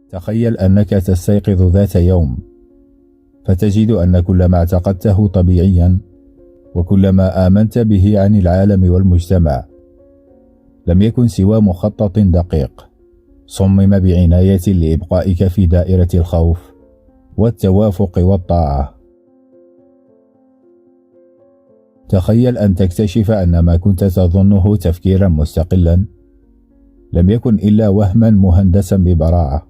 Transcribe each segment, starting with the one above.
تخيل أنك تستيقظ ذات يوم فتجد أن كل ما اعتقدته طبيعيا وكل ما آمنت به عن العالم والمجتمع لم يكن سوى مخطط دقيق صمم بعناية لإبقائك في دائرة الخوف والتوافق والطاعة. تخيل أن تكتشف أن ما كنت تظنه تفكيرا مستقلا لم يكن إلا وهما مهندسا ببراعة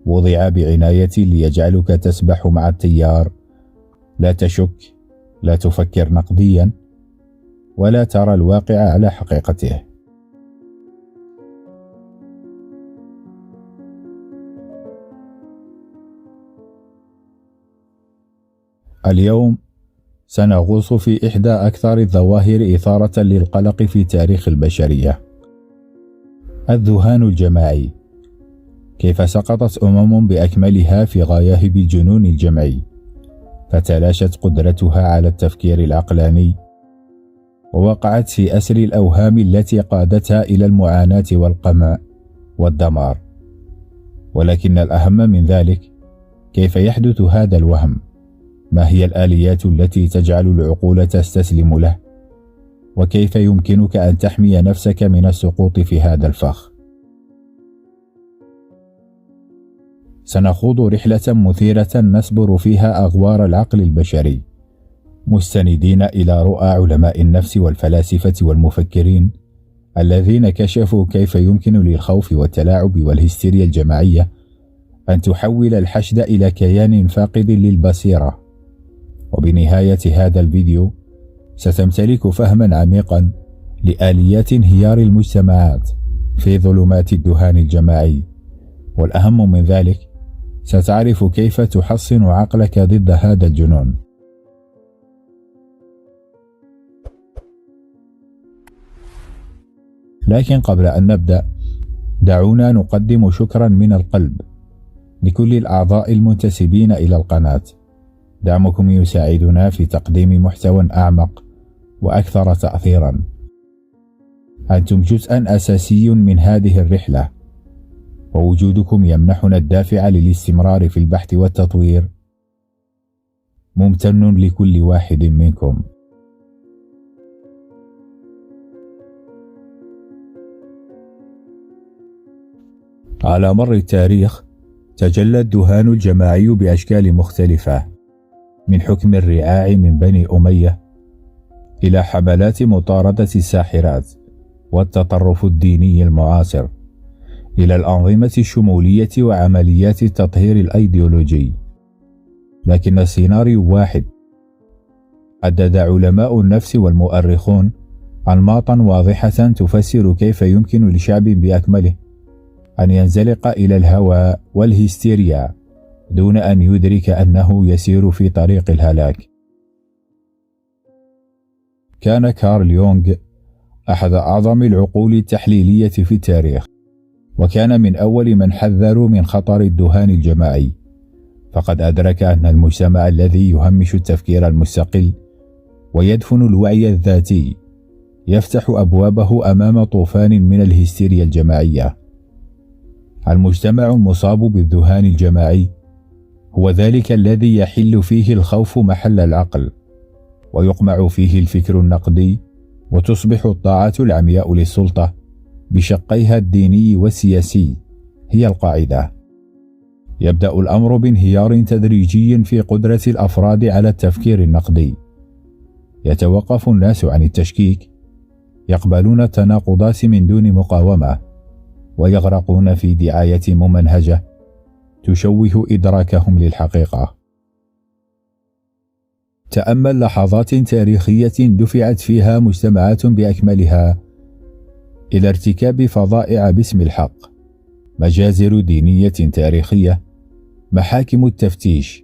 وضع بعناية ليجعلك تسبح مع التيار، لا تشك، لا تفكر نقديا، ولا ترى الواقع على حقيقته. اليوم سنغوص في إحدى أكثر الظواهر إثارة للقلق في تاريخ البشرية: الذهان الجماعي. كيف سقطت بأكملها في غياهب الجنون الجمعي، فتلاشت قدرتها على التفكير العقلاني، ووقعت في أسر الأوهام التي قادتها إلى المعاناة والقمع والدمار. ولكن الأهم من ذلك، كيف يحدث هذا الوهم؟ ما هي الآليات التي تجعل العقول تستسلم له؟ وكيف يمكنك أن تحمي نفسك من السقوط في هذا الفخ؟ سنخوض رحلة مثيرة نسبر فيها أغوار العقل البشري، مستندين إلى رؤى علماء النفس والفلاسفة والمفكرين الذين كشفوا كيف يمكن للخوف والتلاعب والهستيريا الجماعية أن تحول الحشد إلى كيان فاقد للبصيرة. وبنهاية هذا الفيديو ستمتلك فهما عميقا لآليات انهيار المجتمعات في ظلمات الذهان الجماعي، والأهم من ذلك ستعرف كيف تحصن عقلك ضد هذا الجنون. لكن قبل أن نبدأ، دعونا نقدم شكرا من القلب لكل الأعضاء المنتسبين إلى القناة. دعمكم يساعدنا في تقديم محتوى أعمق وأكثر تأثيرا. أنتم جزء أساسي من هذه الرحلة، ووجودكم يمنحنا الدافع للاستمرار في البحث والتطوير. ممتن لكل واحد منكم. على مر التاريخ تجلى الذهان الجماعي بأشكال مختلفة، من حكم الرعاع من بني أمية إلى حملات مطاردة الساحرات والتطرف الديني المعاصر، إلى الأنظمة الشمولية وعمليات التطهير الأيديولوجي. لكن السيناريو واحد. حدد علماء النفس والمؤرخون أنماطا واضحة تفسر كيف يمكن لشعب بأكمله أن ينزلق إلى الهوى والهستيريا دون أن يدرك أنه يسير في طريق الهلاك. كان كارل يونغ أحد أعظم العقول التحليلية في التاريخ، وكان من أول من حذروا من خطر الذهان الجماعي. فقد أدرك أن المجتمع الذي يهمش التفكير المستقل ويدفن الوعي الذاتي يفتح أبوابه أمام طوفان من الهستيريا الجماعية. المجتمع المصاب بالذهان الجماعي هو ذلك الذي يحل فيه الخوف محل العقل، ويقمع فيه الفكر النقدي، وتصبح الطاعة العمياء للسلطة بشقيها الديني والسياسي هي القاعدة. يبدأ الأمر بانهيار تدريجي في قدرة الأفراد على التفكير النقدي. يتوقف الناس عن التشكيك، يقبلون التناقضات من دون مقاومة، ويغرقون في دعاية ممنهجة تشوه إدراكهم للحقيقة. تأمل لحظات تاريخية دفعت فيها مجتمعات بأكملها إلى ارتكاب فظائع باسم الحق: مجازر دينية تاريخية، محاكم التفتيش،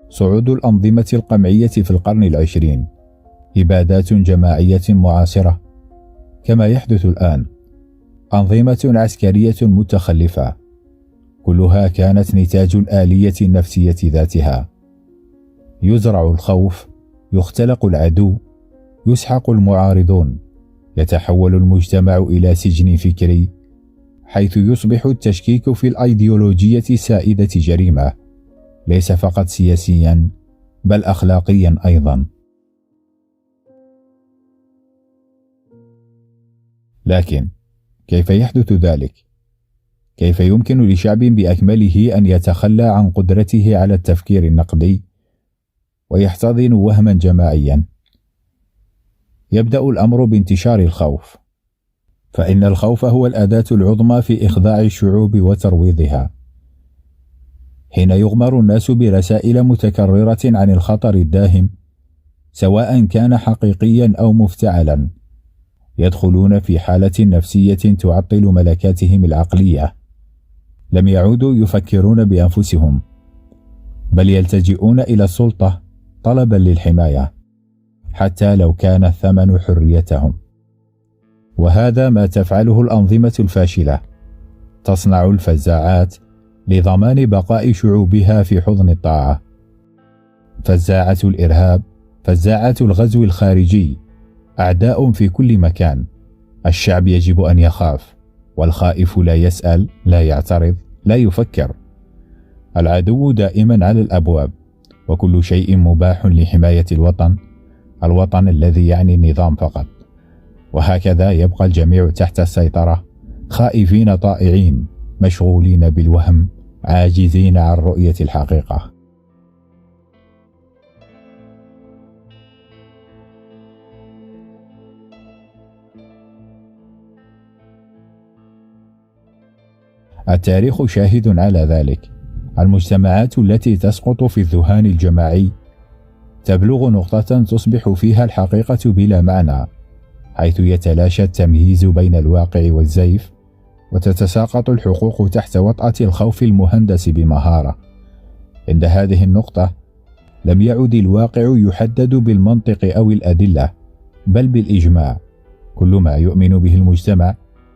صعود الأنظمة القمعية في القرن العشرين، إبادات جماعية معاصرة كما يحدث الآن، أنظمة عسكرية متخلفة، كلها كانت نتاج الآلية النفسية ذاتها. يزرع الخوف، يختلق العدو، يسحق المعارضون، يتحول المجتمع إلى سجن فكري حيث يصبح التشكيك في الأيديولوجية السائدة جريمة، ليس فقط سياسيا بل أخلاقيا أيضا. لكن كيف يحدث ذلك؟ كيف يمكن لشعب بأكمله أن يتخلى عن قدرته على التفكير النقدي ويحتضن وهما جماعيا؟ يبدأ الأمر بانتشار الخوف، فإن الخوف هو الأداة العظمى في إخضاع الشعوب وترويضها. حين يغمر الناس برسائل متكررة عن الخطر الداهم سواء كان حقيقيا أو مفتعلا، يدخلون في حالة نفسية تعطل ملكاتهم العقلية. لم يعودوا يفكرون بأنفسهم، بل يلتجئون إلى السلطة طلبا للحماية، حتى لو كان الثمن حريتهم. وهذا ما تفعله الأنظمة الفاشلة، تصنع الفزاعات لضمان بقاء شعوبها في حضن الطاعة. فزاعة الإرهاب، فزاعة الغزو الخارجي، أعداء في كل مكان. الشعب يجب أن يخاف، والخائف لا يسأل، لا يعترض، لا يفكر. العدو دائما على الأبواب، وكل شيء مباح لحماية الوطن، الوطن الذي يعني النظام فقط. وهكذا يبقى الجميع تحت السيطرة، خائفين طائعين، مشغولين بالوهم، عاجزين عن رؤية الحقيقة. التاريخ شاهد على ذلك. المجتمعات التي تسقط في الذهان الجماعي تبلغ نقطة تصبح فيها الحقيقة بلا معنى، حيث يتلاشى التمييز بين الواقع والزيف، وتتساقط الحقوق تحت وطأة الخوف المهندس بمهارة. عند هذه النقطة لم يعد الواقع يحدد بالمنطق أو الأدلة، بل بالإجماع. كل ما يؤمن به المجتمع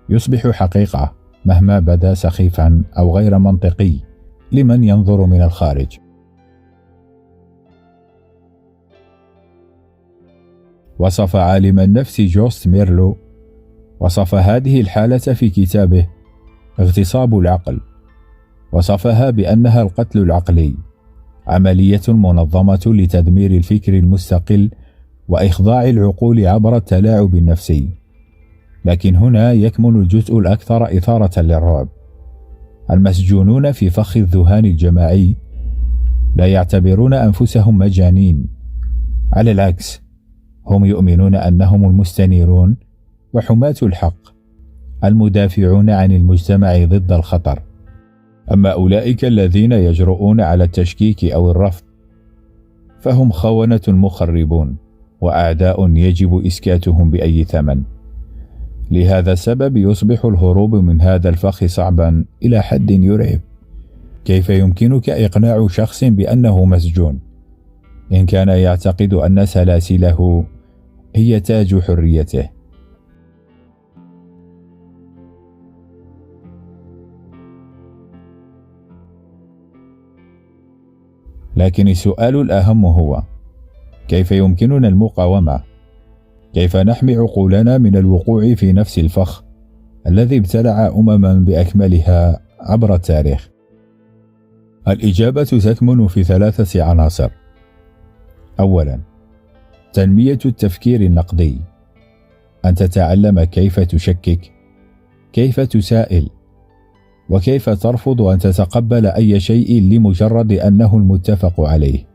يصبح حقيقة، مهما بدا سخيفا أو غير منطقي لمن ينظر من الخارج. وصف عالم النفس جوست ميرلو هذه الحالة في كتابه اغتصاب العقل. وصفها بأنها القتل العقلي، عملية منظمة لتدمير الفكر المستقل وإخضاع العقول عبر التلاعب النفسي. لكن هنا يكمن الجزء الأكثر إثارة للرعب. المسجونون في فخ الذهان الجماعي لا يعتبرون أنفسهم مجانين، على العكس، هم يؤمنون أنهم المستنيرون وحماة الحق، المدافعون عن المجتمع ضد الخطر. أما أولئك الذين يجرؤون على التشكيك أو الرفض فهم خونة مخربون، وأعداء يجب إسكاتهم بأي ثمن. لهذا السبب يصبح الهروب من هذا الفخ صعبا إلى حد يرعب. كيف يمكنك إقناع شخص بأنه مسجون إن كان يعتقد أن سلاسله هي تاج حريته؟ لكن السؤال الأهم هو: كيف يمكننا المقاومة؟ كيف نحمي عقولنا من الوقوع في نفس الفخ الذي ابتلع أمما بأكملها عبر التاريخ؟ الإجابة تكمن في 3 عناصر. أولا، تنمية التفكير النقدي، أن تتعلم كيف تشكك، كيف تسائل، وكيف ترفض أن تتقبل أي شيء لمجرد أنه المتفق عليه.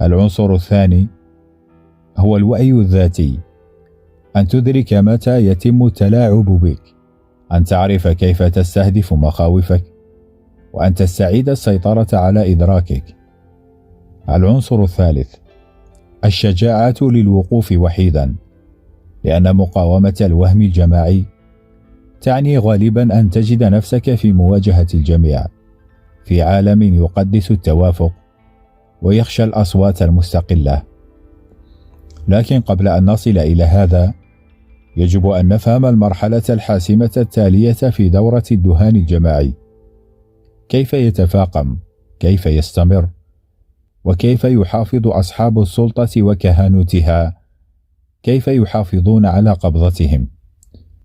العنصر الثاني هو الوعي الذاتي، أن تدرك متى يتم التلاعب بك، أن تعرف كيف تستهدف مخاوفك، وأن تستعيد السيطرة على إدراكك. العنصر الثالث الشجاعة للوقوف وحيدا، لأن مقاومة الوهم الجماعي تعني غالبا أن تجد نفسك في مواجهة الجميع، في عالم يقدس التوافق ويخشى الأصوات المستقلة. لكن قبل أن نصل إلى هذا يجب أن نفهم المرحلة الحاسمة التالية في دورة الذهان الجماعي: كيف يتفاقم، كيف يستمر، وكيف يحافظ أصحاب السلطة وكهنوتها، كيف يحافظون على قبضتهم.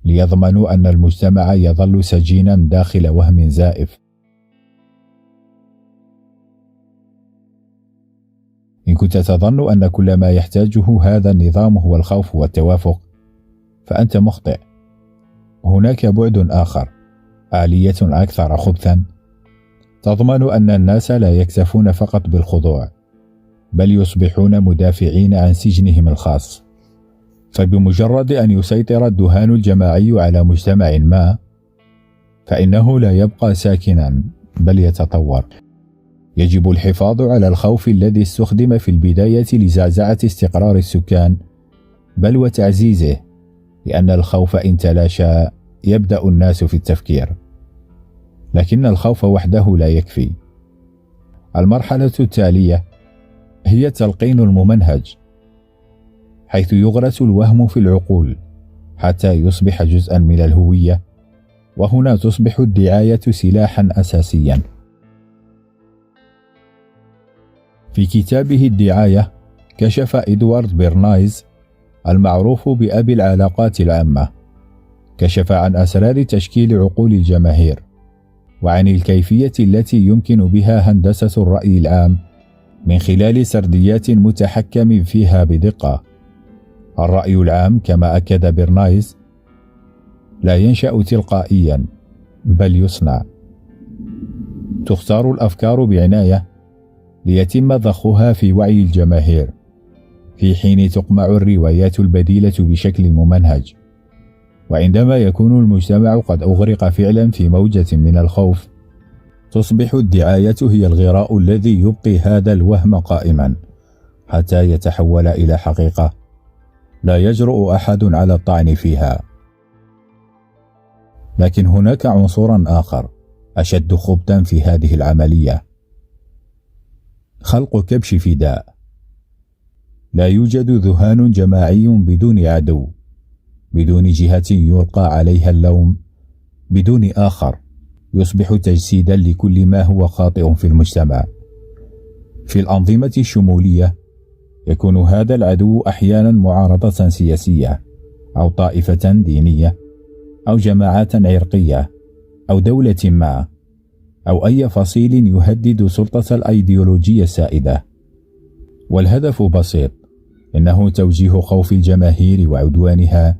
ليضمنوا أن المجتمع يظل سجينا داخل وهم زائف. إن كنت تظن أن كل ما يحتاجه هذا النظام هو الخوف والتوافق فأنت مخطئ. هناك بعد آخر، آلية أكثر خبثا، تضمن أن الناس لا يكتفون فقط بالخضوع بل يصبحون مدافعين عن سجنهم الخاص. فبمجرد أن يسيطر الدهان الجماعي على مجتمع ما فإنه لا يبقى ساكنا بل يتطور. يجب الحفاظ على الخوف الذي استخدم في البداية لزعزعة استقرار السكان بل وتعزيزه، لأن الخوف إن تلاشى يبدأ الناس في التفكير. لكن الخوف وحده لا يكفي. المرحلة التالية هي التلقين الممنهج، حيث يغرس الوهم في العقول حتى يصبح جزءا من الهوية، وهنا تصبح الدعاية سلاحا أساسيا. في كتابه الدعاية كشف إدوارد بيرنايز المعروف بأبي العلاقات العامة، كشف عن أسرار تشكيل عقول الجماهير وعن الكيفية التي يمكن بها هندسة الرأي العام من خلال سرديات متحكم فيها بدقة. الرأي العام كما أكد بيرنايز لا ينشأ تلقائيا بل يصنع. تختار الأفكار بعناية ليتم ضخها في وعي الجماهير، في حين تقمع الروايات البديلة بشكل ممنهج. وعندما يكون المجتمع قد أغرق فعلا في موجة من الخوف تصبح الدعاية هي الغراء الذي يبقي هذا الوهم قائما حتى يتحول إلى حقيقة لا يجرؤ أحد على الطعن فيها. لكن هناك عنصر آخر أشد خبثا في هذه العملية: خلق كبش فداء. لا يوجد ذهان جماعي بدون عدو، بدون جهة يلقى عليها اللوم، بدون آخر يصبح تجسيدا لكل ما هو خاطئ في المجتمع. في الأنظمة الشمولية يكون هذا العدو أحيانا معارضة سياسية أو طائفة دينية أو جماعات عرقية أو دولة ما أو أي فصيل يهدد سلطة الأيديولوجية السائدة. والهدف بسيط، إنه توجيه خوف الجماهير وعدوانها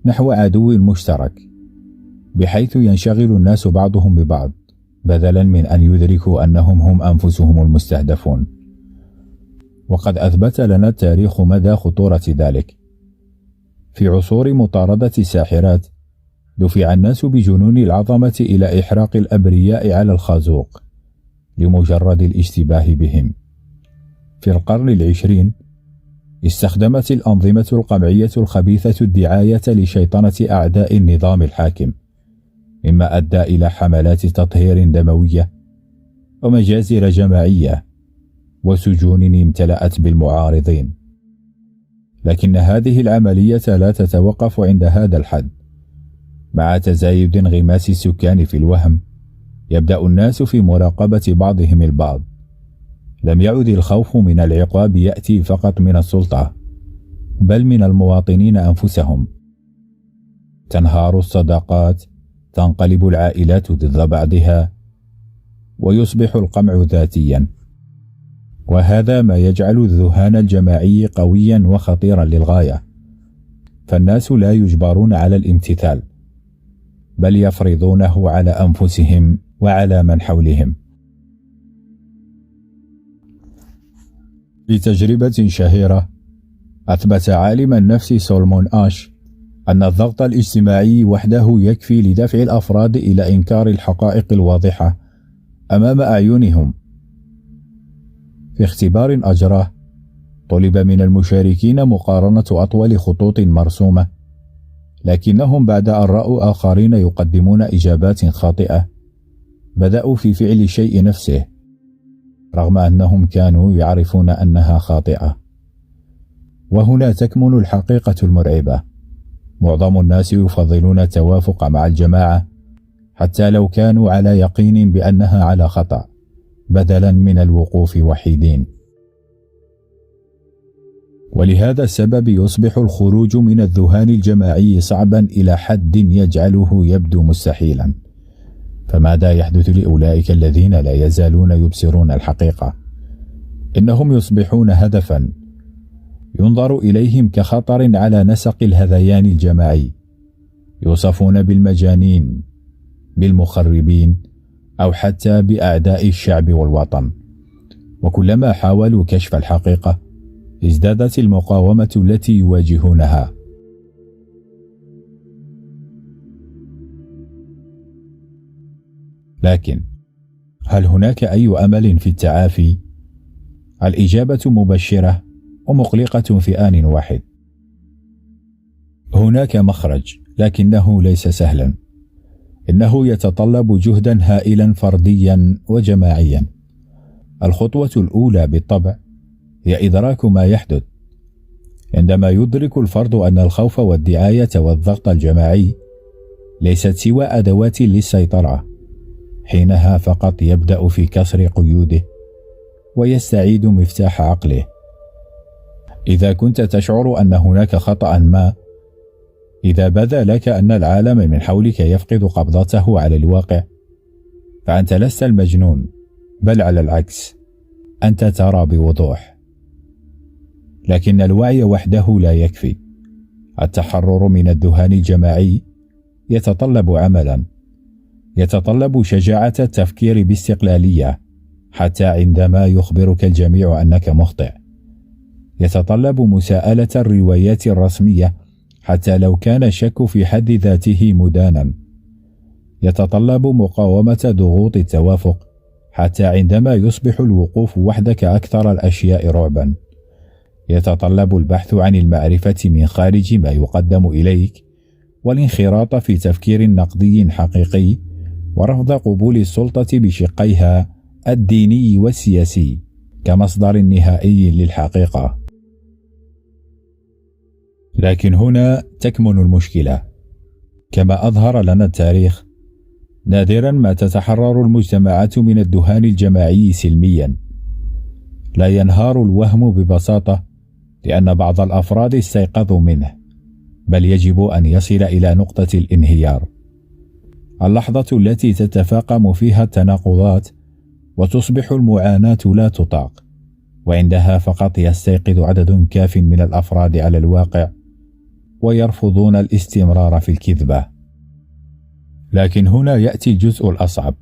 نحو عدو مشترك، بحيث ينشغل الناس بعضهم ببعض بدلا من أن يدركوا أنهم هم أنفسهم المستهدفون. وقد أثبت لنا التاريخ مدى خطورة ذلك. في عصور مطاردة الساحرات دفع الناس بجنون العظمة إلى إحراق الأبرياء على الخازوق لمجرد الاشتباه بهم. في القرن العشرين استخدمت الأنظمة القمعية الخبيثة الدعاية لشيطنة أعداء النظام الحاكم، مما أدى إلى حملات تطهير دموية ومجازر جماعية وسجون امتلأت بالمعارضين. لكن هذه العملية لا تتوقف عند هذا الحد. مع تزايد انغماس السكان في الوهم يبدأ الناس في مراقبة بعضهم البعض. لم يعد الخوف من العقاب يأتي فقط من السلطة بل من المواطنين أنفسهم. تنهار الصداقات، تنقلب العائلات ضد بعضها، ويصبح القمع ذاتيا. وهذا ما يجعل الذهان الجماعي قويا وخطيرا للغاية. فالناس لا يجبرون على الامتثال بل يفرضونه على أنفسهم وعلى من حولهم. في تجربة شهيرة أثبت عالم النفس سولمون آش أن الضغط الاجتماعي وحده يكفي لدفع الأفراد إلى إنكار الحقائق الواضحة أمام أعينهم. في اختبار أجراه طلب من المشاركين مقارنة أطول خطوط مرسومة، لكنهم بعد أن رأوا آخرين يقدمون إجابات خاطئة بدأوا في فعل الشيء نفسه رغم أنهم كانوا يعرفون أنها خاطئة. وهنا تكمن الحقيقة المرعبة. معظم الناس يفضلون التوافق مع الجماعة حتى لو كانوا على يقين بأنها على خطأ، بدلا من الوقوف وحيدين. ولهذا السبب يصبح الخروج من الذهان الجماعي صعبا إلى حد يجعله يبدو مستحيلا. فماذا يحدث لأولئك الذين لا يزالون يبصرون الحقيقة؟ إنهم يصبحون هدفا ينظر إليهم كخطر على نسق الهذيان الجماعي، يوصفون بالمجانين، بالمخربين، أو حتى بأعداء الشعب والوطن. وكلما حاولوا كشف الحقيقة ازدادت المقاومة التي يواجهونها. لكن هل هناك أي أمل في التعافي؟ الإجابة مبشرة ومقلقة في آن واحد. هناك مخرج، لكنه ليس سهلا. إنه يتطلب جهدا هائلا فرديا وجماعيا. الخطوة الأولى بالطبع هي إدراك ما يحدث. عندما يدرك الفرد أن الخوف والدعاية والضغط الجماعي ليست سوى أدوات للسيطرة، حينها فقط يبدأ في كسر قيوده ويستعيد مفتاح عقله. إذا كنت تشعر أن هناك خطأ ما، إذا بدا لك أن العالم من حولك يفقد قبضته على الواقع، فأنت لست المجنون، بل على العكس، أنت ترى بوضوح. لكن الوعي وحده لا يكفي. التحرر من الذهان الجماعي يتطلب عملا، يتطلب شجاعة التفكير باستقلالية حتى عندما يخبرك الجميع أنك مخطئ، يتطلب مساءلة الروايات الرسمية حتى لو كان الشك في حد ذاته مدانا، يتطلب مقاومة ضغوط التوافق حتى عندما يصبح الوقوف وحدك أكثر الأشياء رعبا، يتطلب البحث عن المعرفة من خارج ما يقدم إليك، والانخراط في تفكير نقدي حقيقي، ورفض قبول السلطة بشقيها الديني والسياسي كمصدر نهائي للحقيقة. لكن هنا تكمن المشكلة. كما أظهر لنا التاريخ، نادرا ما تتحرر المجتمعات من الذهان الجماعي سلميا. لا ينهار الوهم ببساطة لأن بعض الأفراد استيقظوا منه، بل يجب أن يصل إلى نقطة الانهيار، اللحظة التي تتفاقم فيها التناقضات وتصبح المعاناة لا تطاق، وعندها فقط يستيقظ عدد كاف من الأفراد على الواقع ويرفضون الاستمرار في الكذبة. لكن هنا يأتي الجزء الأصعب.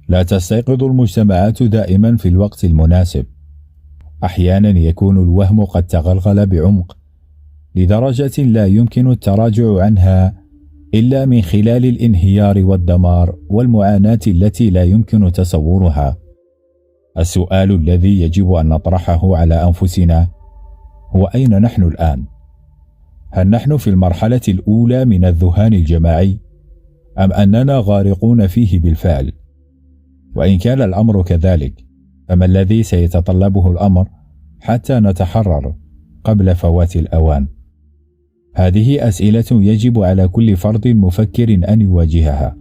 لا تستيقظ المجتمعات دائما في الوقت المناسب. أحيانا يكون الوهم قد تغلغل بعمق لدرجة لا يمكن التراجع عنها إلا من خلال الانهيار والدمار والمعاناة التي لا يمكن تصورها. السؤال الذي يجب أن نطرحه على أنفسنا هو: أين نحن الآن؟ هل نحن في المرحلة الأولى من الذهان الجماعي، أم أننا غارقون فيه بالفعل؟ وإن كان الأمر كذلك، فما الذي سيتطلبه الأمر حتى نتحرر قبل فوات الأوان؟ هذه أسئلة يجب على كل فرد مفكر أن يواجهها،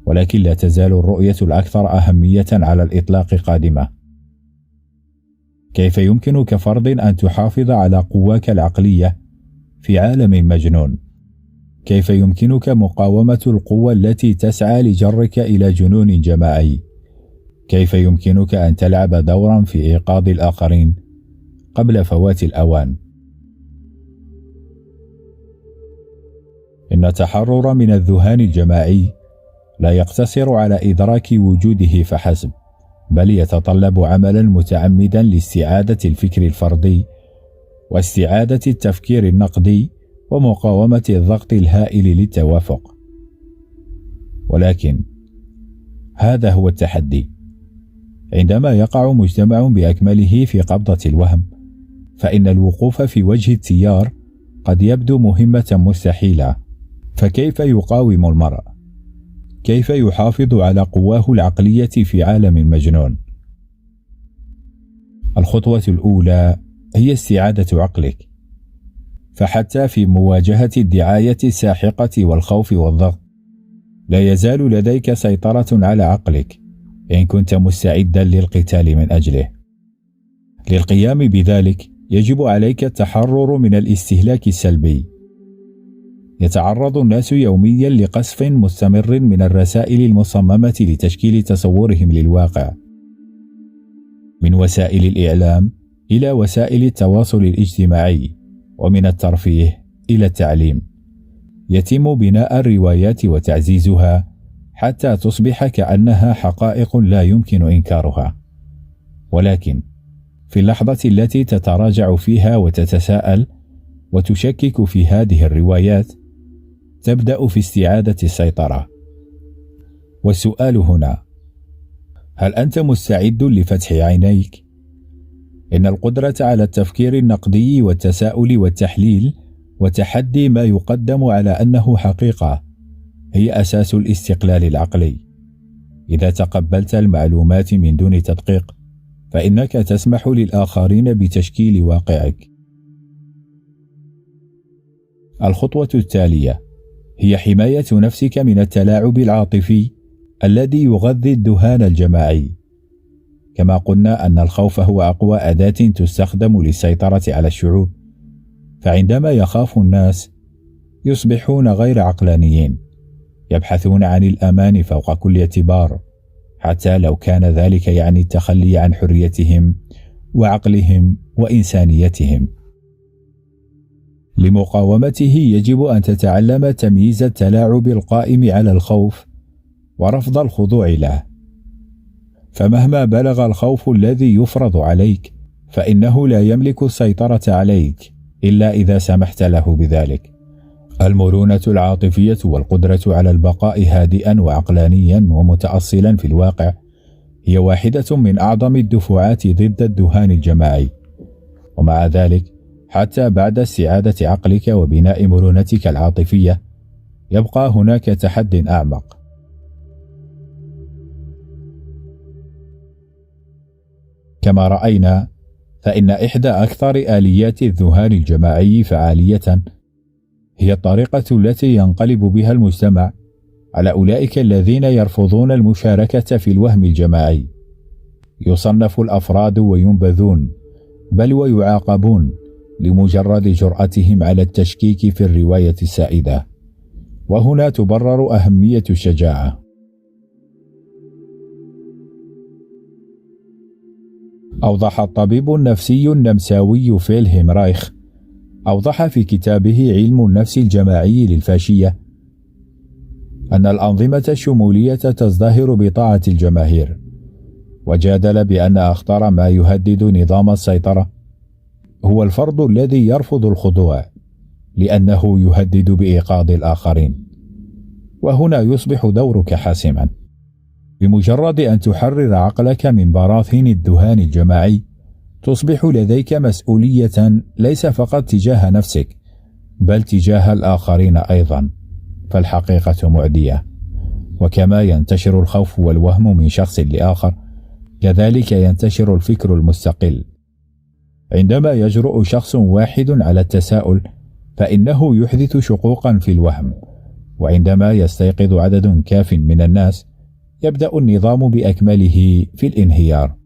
ولكن لا تزال الرؤية الأكثر أهمية على الإطلاق قادمة. كيف يمكن كفرد أن تحافظ على قواك العقلية في عالم مجنون؟ كيف يمكنك مقاومة القوى التي تسعى لجرك إلى جنون جماعي؟ كيف يمكنك أن تلعب دورا في إيقاظ الآخرين قبل فوات الأوان؟ إن التحرر من الذهان الجماعي لا يقتصر على إدراك وجوده فحسب، بل يتطلب عملا متعمدا لاستعادة الفكر الفردي واستعادة التفكير النقدي ومقاومة الضغط الهائل للتوافق. ولكن هذا هو التحدي. عندما يقع مجتمع بأكمله في قبضة الوهم، فإن الوقوف في وجه التيار قد يبدو مهمة مستحيلة. فكيف يقاوم المرء؟ كيف يحافظ على قواه العقلية في عالم مجنون؟ الخطوة الأولى هي استعادة عقلك. فحتى في مواجهة الدعاية الساحقة والخوف والضغط، لا يزال لديك سيطرة على عقلك إن كنت مستعدا للقتال من أجله. للقيام بذلك يجب عليك التحرر من الاستهلاك السلبي. يتعرض الناس يوميا لقصف مستمر من الرسائل المصممة لتشكيل تصورهم للواقع، من وسائل الإعلام إلى وسائل التواصل الاجتماعي، ومن الترفيه إلى التعليم. يتم بناء الروايات وتعزيزها حتى تصبح كأنها حقائق لا يمكن إنكارها. ولكن في اللحظة التي تتراجع فيها وتتساءل وتشكك في هذه الروايات، تبدأ في استعادة السيطرة. والسؤال هنا: هل أنت مستعد لفتح عينيك؟ إن القدرة على التفكير النقدي والتساؤل والتحليل وتحدي ما يقدم على أنه حقيقة هي أساس الاستقلال العقلي. إذا تقبلت المعلومات من دون تدقيق، فإنك تسمح للآخرين بتشكيل واقعك. الخطوة التالية هي حماية نفسك من التلاعب العاطفي الذي يغذي الذهان الجماعي. كما قلنا أن الخوف هو أقوى أداة تستخدم للسيطرة على الشعوب، فعندما يخاف الناس يصبحون غير عقلانيين، يبحثون عن الأمان فوق كل اعتبار، حتى لو كان ذلك يعني التخلي عن حريتهم وعقلهم وإنسانيتهم. لمقاومته يجب أن تتعلم تمييز التلاعب القائم على الخوف ورفض الخضوع له. فمهما بلغ الخوف الذي يفرض عليك، فإنه لا يملك السيطرة عليك إلا إذا سمحت له بذلك. المرونة العاطفية والقدرة على البقاء هادئا وعقلانيا ومتأصلا في الواقع هي واحدة من أعظم الدفعات ضد الذهان الجماعي. ومع ذلك، حتى بعد استعادة عقلك وبناء مرونتك العاطفية، يبقى هناك تحد أعمق. كما رأينا، فإن إحدى أكثر آليات الذهان الجماعي فعالية هي الطريقة التي ينقلب بها المجتمع على أولئك الذين يرفضون المشاركة في الوهم الجماعي. يصنف الأفراد وينبذون، بل ويعاقبون لمجرد جرأتهم على التشكيك في الرواية السائدة. وهنا تبرر أهمية الشجاعة. أوضح الطبيب النفسي النمساوي فيلهيم رايخ في كتابه علم النفس الجماعي للفاشية أن الأنظمة الشمولية تزدهر بطاعة الجماهير، وجادل بأن أخطر ما يهدد نظام السيطرة هو الفرد الذي يرفض الخضوع لأنه يهدد بإيقاظ الآخرين. وهنا يصبح دورك حاسما. بمجرد أن تحرر عقلك من براثن الذهان الجماعي، تصبح لديك مسؤولية ليس فقط تجاه نفسك، بل تجاه الآخرين أيضا. فالحقيقة معدية، وكما ينتشر الخوف والوهم من شخص لآخر، كذلك ينتشر الفكر المستقل. عندما يجرؤ شخص واحد على التساؤل، فإنه يحدث شقوقا في الوهم، وعندما يستيقظ عدد كاف من الناس، يبدأ النظام بأكمله في الانهيار.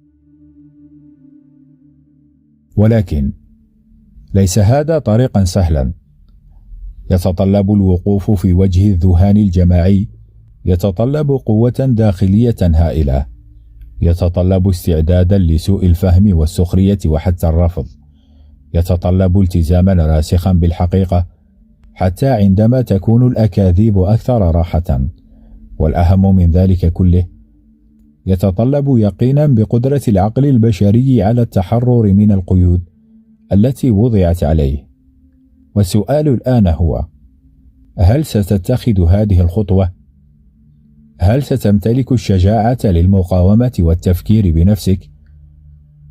ولكن ليس هذا طريقا سهلا. يتطلب الوقوف في وجه الذهان الجماعي، يتطلب قوة داخلية هائلة، يتطلب استعدادا لسوء الفهم والسخرية وحتى الرفض، يتطلب التزاما راسخا بالحقيقة حتى عندما تكون الأكاذيب أكثر راحة. والأهم من ذلك كله، يتطلب يقينا بقدرة العقل البشري على التحرر من القيود التي وضعت عليه. والسؤال الآن هو: هل ستتخذ هذه الخطوة؟ هل ستمتلك الشجاعة للمقاومة والتفكير بنفسك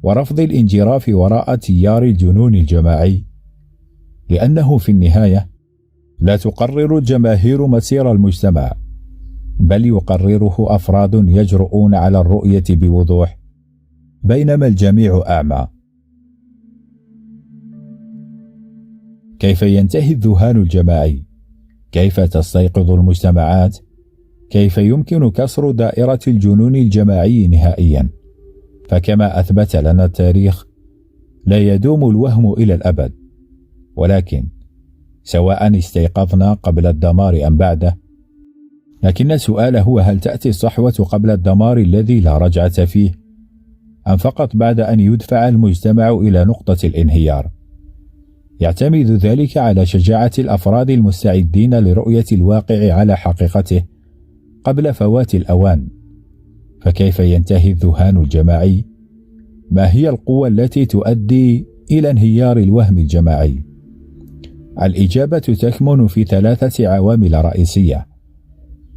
ورفض الانجراف وراء تيار الجنون الجماعي؟ لأنه في النهاية لا تقرر الجماهير مسير المجتمع، بل يقرره أفراد يجرؤون على الرؤية بوضوح، بينما الجميع أعمى. كيف ينتهي الذهان الجماعي؟ كيف تستيقظ المجتمعات؟ كيف يمكن كسر دائرة الجنون الجماعي نهائيا؟ فكما أثبت لنا التاريخ، لا يدوم الوهم إلى الأبد، ولكن سواء استيقظنا قبل الدمار أم بعده، لكن السؤال هو: هل تأتي الصحوة قبل الدمار الذي لا رجعة فيه، أم فقط بعد أن يدفع المجتمع إلى نقطة الانهيار؟ يعتمد ذلك على شجاعة الأفراد المستعدين لرؤية الواقع على حقيقته قبل فوات الأوان. فكيف ينتهي الذهان الجماعي؟ ما هي القوة التي تؤدي إلى انهيار الوهم الجماعي؟ الإجابة تكمن في 3 عوامل رئيسية،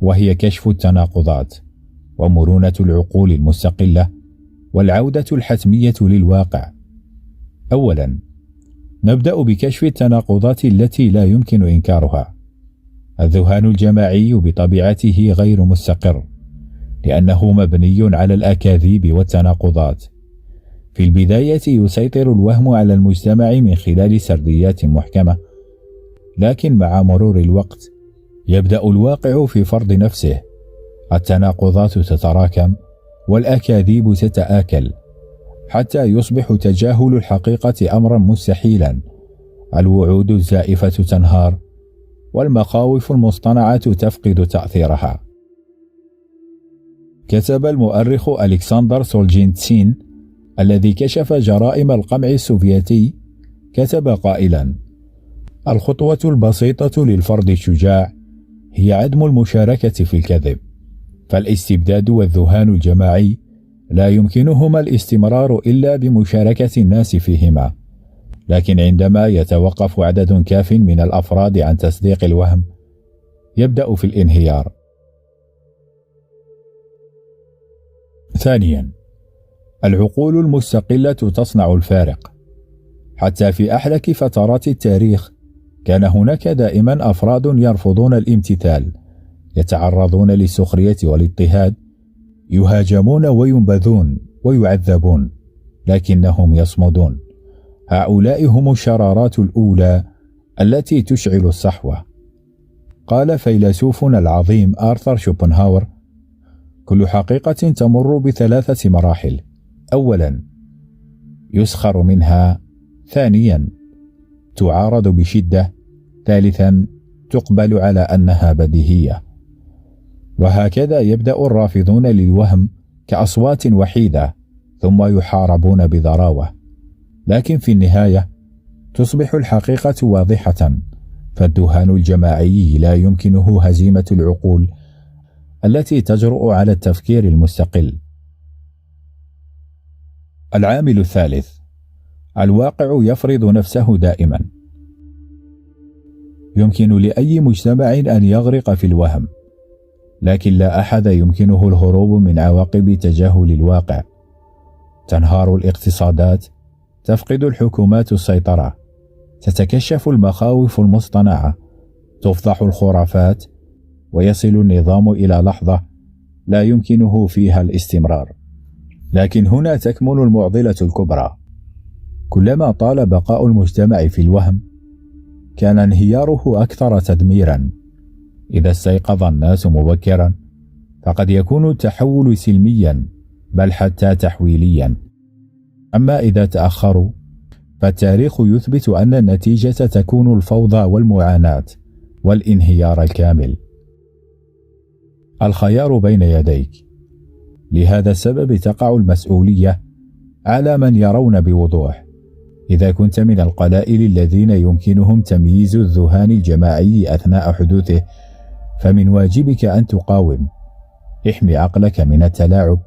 وهي كشف التناقضات، ومرونة العقول المستقلة، والعودة الحتمية للواقع. أولا، نبدأ بكشف التناقضات التي لا يمكن إنكارها. الذهان الجماعي بطبيعته غير مستقر، لأنه مبني على الأكاذيب والتناقضات. في البداية يسيطر الوهم على المجتمع من خلال سرديات محكمة، لكن مع مرور الوقت يبدأ الواقع في فرض نفسه. التناقضات تتراكم والأكاذيب تتآكل، حتى يصبح تجاهل الحقيقة أمرا مستحيلا. الوعود الزائفة تنهار، والمخاوف المصطنعة تفقد تأثيرها. كتب المؤرخ ألكسندر سولجينتسين الذي كشف جرائم القمع السوفيتي، كتب قائلا: الخطوة البسيطة للفرد الشجاع هي عدم المشاركة في الكذب. فالاستبداد والذهان الجماعي لا يمكنهما الاستمرار إلا بمشاركة الناس فيهما، لكن عندما يتوقف عدد كاف من الأفراد عن تصديق الوهم يبدأ في الانهيار. ثانيا، العقول المستقلة تصنع الفارق. حتى في أحلك فترات التاريخ كان هناك دائما أفراد يرفضون الامتثال، يتعرضون للسخرية والاضطهاد، يهاجمون وينبذون ويعذبون، لكنهم يصمدون. هؤلاء هم الشرارات الأولى التي تشعل الصحوة. قال فيلسوفنا العظيم آرثر شوبنهاور: كل حقيقة تمر ب3 مراحل. أولا، يسخر منها. ثانيا، تعارض بشدة. ثالثا، تقبل على أنها بديهية. وهكذا يبدأ الرافضون للوهم كأصوات وحيدة، ثم يحاربون بضراوة، لكن في النهاية تصبح الحقيقة واضحة. فالذهان الجماعي لا يمكنه هزيمة العقول التي تجرؤ على التفكير المستقل. العامل الثالث، الواقع يفرض نفسه دائما. يمكن لأي مجتمع أن يغرق في الوهم، لكن لا أحد يمكنه الهروب من عواقب تجاهل الواقع. تنهار الاقتصادات، تفقد الحكومات السيطرة، تتكشف المخاوف المصطنعة، تفضح الخرافات، ويصل النظام إلى لحظة لا يمكنه فيها الاستمرار. لكن هنا تكمن المعضلة الكبرى: كلما طال بقاء المجتمع في الوهم كان انهياره أكثر تدميرا. إذا استيقظ الناس مبكرا فقد يكون التحول سلميا، بل حتى تحويليا. أما إذا تأخروا فالتاريخ يثبت أن النتيجة تكون الفوضى والمعاناة والانهيار الكامل. الخيار بين يديك. لهذا السبب تقع المسؤولية على من يرون بوضوح. إذا كنت من القلائل الذين يمكنهم تمييز الذهان الجماعي أثناء حدوثه فمن واجبك أن تقاوم. احمي عقلك من التلاعب،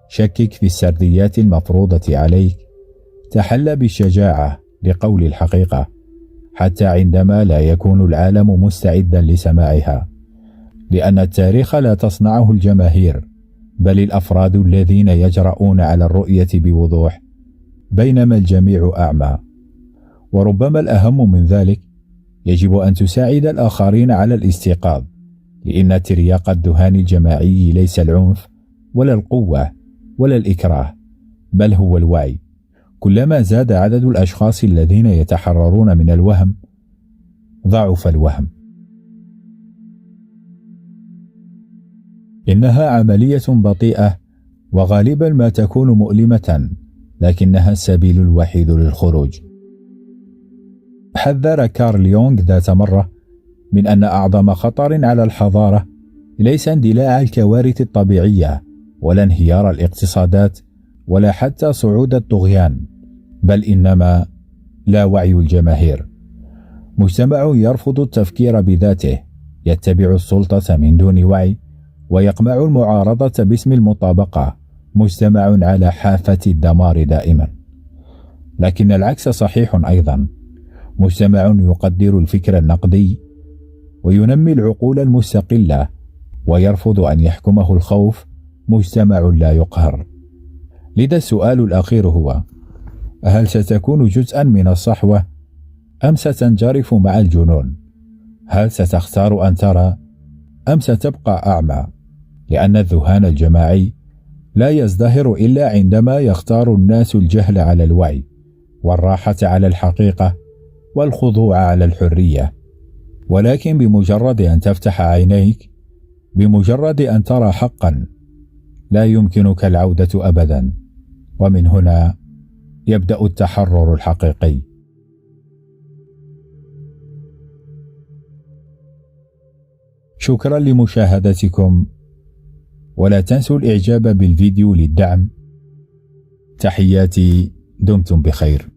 شكك في السرديات المفروضة عليك، تحلى بالشجاعة لقول الحقيقة حتى عندما لا يكون العالم مستعدا لسماعها، لأن التاريخ لا تصنعه الجماهير بل الأفراد الذين يجرؤون على الرؤية بوضوح بينما الجميع أعمى. وربما الأهم من ذلك، يجب أن تساعد الآخرين على الاستيقاظ، لأن ترياق الذهان الجماعي ليس العنف ولا القوة ولا الإكراه، بل هو الوعي. كلما زاد عدد الأشخاص الذين يتحررون من الوهم ضعف الوهم. إنها عملية بطيئة وغالبا ما تكون مؤلمة، لكنها السبيل الوحيد للخروج. حذر كارل يونغ ذات مرة من أن أعظم خطر على الحضارة ليس اندلاع الكوارث الطبيعية ولا انهيار الاقتصادات ولا حتى صعود الطغيان، بل إنما لا وعي الجماهير. مجتمع يرفض التفكير بذاته، يتبع السلطة من دون وعي، ويقمع المعارضة باسم المطابقة، مجتمع على حافة الدمار دائما. لكن العكس صحيح أيضا، مجتمع يقدر الفكر النقدي وينمي العقول المستقلة ويرفض أن يحكمه الخوف، مجتمع لا يقهر. لذا السؤال الأخير هو: هل ستكون جزءا من الصحوة أم ستنجرف مع الجنون؟ هل ستختار أن ترى أم ستبقى أعمى؟ لأن الذهان الجماعي لا يزدهر إلا عندما يختار الناس الجهل على الوعي، والراحة على الحقيقة، والخضوع على الحرية. ولكن بمجرد أن تفتح عينيك، بمجرد أن ترى حقا، لا يمكنك العودة أبدا، ومن هنا يبدأ التحرر الحقيقي. شكرا لمشاهدتكم، ولا تنسوا الإعجاب بالفيديو للدعم. تحياتي، دمتم بخير.